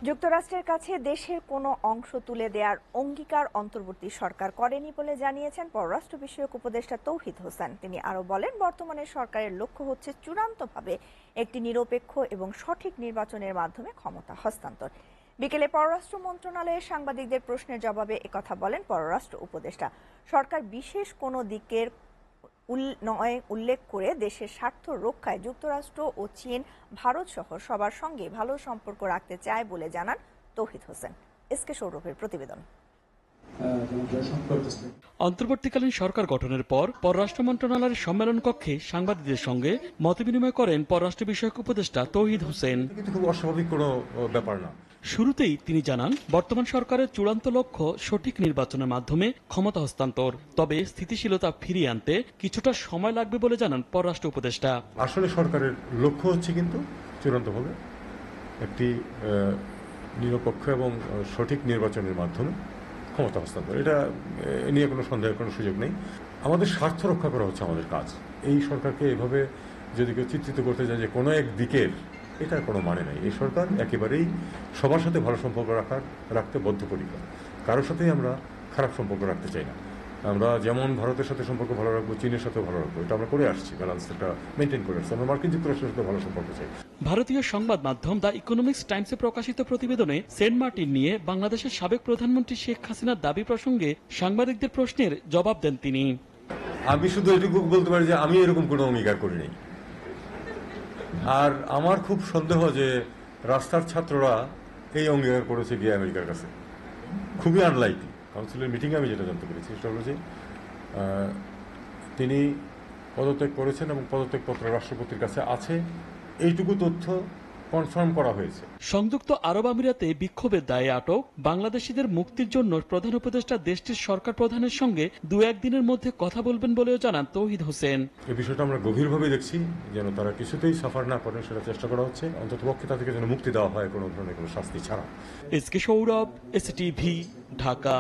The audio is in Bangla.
যুক্তরাষ্ট্রের কাছে দেশের কোনো অংশ তুলে দেওয়ার অঙ্গীকার অন্তর্বর্তী সরকার করেনি বলে জানিয়েছেন পররাষ্ট্র বিষয়ক উপদেষ্টা তৌহিদ হোসেন। তিনি আরও বলেন, বর্তমানে সরকারের লক্ষ্য হচ্ছে চূড়ান্তভাবে একটি নিরপেক্ষ এবং সঠিক নির্বাচনের মাধ্যমে ক্ষমতা হস্তান্তর। বিকেলে পররাষ্ট্র মন্ত্রণালয়ের সাংবাদিকদের প্রশ্নের জবাবে একথা বলেন পররাষ্ট্র উপদেষ্টা। সরকার বিশেষ কোনো দিকের উল্লেখ করে দেশের স্বার্থ রক্ষায় যুক্তরাষ্ট্র ও চীন, ভারত সহ সবার সঙ্গে ভালো সম্পর্ক রাখতে চায় বলে জানান তৌহিদ হোসেন। এসকে সৌরভের প্রতিবেদন। অন্তর্বর্তীকালীন সরকার গঠনের পর পররাষ্ট্র মন্ত্রণালয়ের সম্মেলন কক্ষে সাংবাদিকদের সঙ্গে মতবিনিময় করেন পররাষ্ট্র বিষয়ক উপদেষ্টা তৌহিদ হোসেন। খুব অস্বাভাবিক কোনো ব্যাপার না। শুরুতেই তিনি জানান, বর্তমান সরকারের চূড়ান্ত লক্ষ্য সঠিক নির্বাচনের মাধ্যমে ক্ষমতা হস্তান্তর। তবে স্থিতিশীলতা ফিরিয়ে আনতে কিছুটা সময় লাগবে বলে জানান পররাষ্ট্র উপদেষ্টা। আসলে সরকারের লক্ষ্য হচ্ছে কিন্তু চূড়ান্তভাবে একটি নিরপেক্ষ এবং সঠিক নির্বাচনের মাধ্যমে ক্ষমতা হস্তান্তর। এটা নিয়ে কোনো সন্দেহের কোনো সুযোগ নেই। আমাদের স্বার্থ রক্ষা করা হচ্ছে আমাদের কাজ। এই সরকারকে এভাবে যদি কেউ চিত্রিত করতে যায় যে কোনো এক দিকের, এটার কোনো মানে নেই। এই সরকার একেবারেই সবার সাথে ভালো সম্পর্ক রাখতে বদ্ধপরিকর। কারোর সাথেই আমরা খারাপ সম্পর্ক রাখতে চাই না। আমরা যেমন ভারতের সাথে সম্পর্ক ভালো রাখবো, চীনের সাথে ভালো রাখবো, এটা আমরা করে আসছি, ব্যালেন্সটা মেনটেন করে আসছি। আমরা মার্কিন যুক্তরাষ্ট্রের সাথে ভালো সম্পর্ক চাই। ভারতীয় সংবাদ মাধ্যম দ্য ইকোনমিক্স টাইমসে প্রকাশিত প্রতিবেদনে সেন্ট মার্টিন নিয়ে বাংলাদেশের সাবেক প্রধানমন্ত্রী শেখ হাসিনার দাবি প্রসঙ্গে সাংবাদিকদের প্রশ্নের জবাব দেন তিনি। আমি শুধু এটুকু বলতে পারি যে আমি এরকম কোনো অঙ্গীকার করিনি। আর আমার খুব সন্দেহ যে রাস্তার ছাত্ররা এই অঙ্গীকার করেছে গিয়ে আমেরিকার কাছে। খুবই আনলাইকলি। কাউন্সিলের মিটিংয়ে আমি যেটা জানতে পেরেছি সেটা হলো যে তিনি পদত্যাগ করেছেন এবং পদত্যাগপত্র রাষ্ট্রপতির কাছে আছে, এইটুকু তথ্য কনফার্ম করা হয়েছে। সংযুক্ত আরব আমিরাতে বিক্ষোভের দায়ে আটক বাংলাদেশিদের মুক্তির জন্য প্রধান উপদেষ্টা দেশটির সরকার প্রধানের সঙ্গে 2-1 দিনের মধ্যে কথা বলবেন বলেও জানান তৌহিদ হোসেন। এই বিষয়টা আমরা গভীরভাবে দেখছি, যেন তারা কিছুতেই সাফার না করেন সেটা চেষ্টা করা হচ্ছে। অন্ততপক্ষে তাদেরকে যেন মুক্তি দেওয়া হয় কোনো ধরনের কোনো শাস্তি ছাড়া। SK Sourav, STV, Dhaka.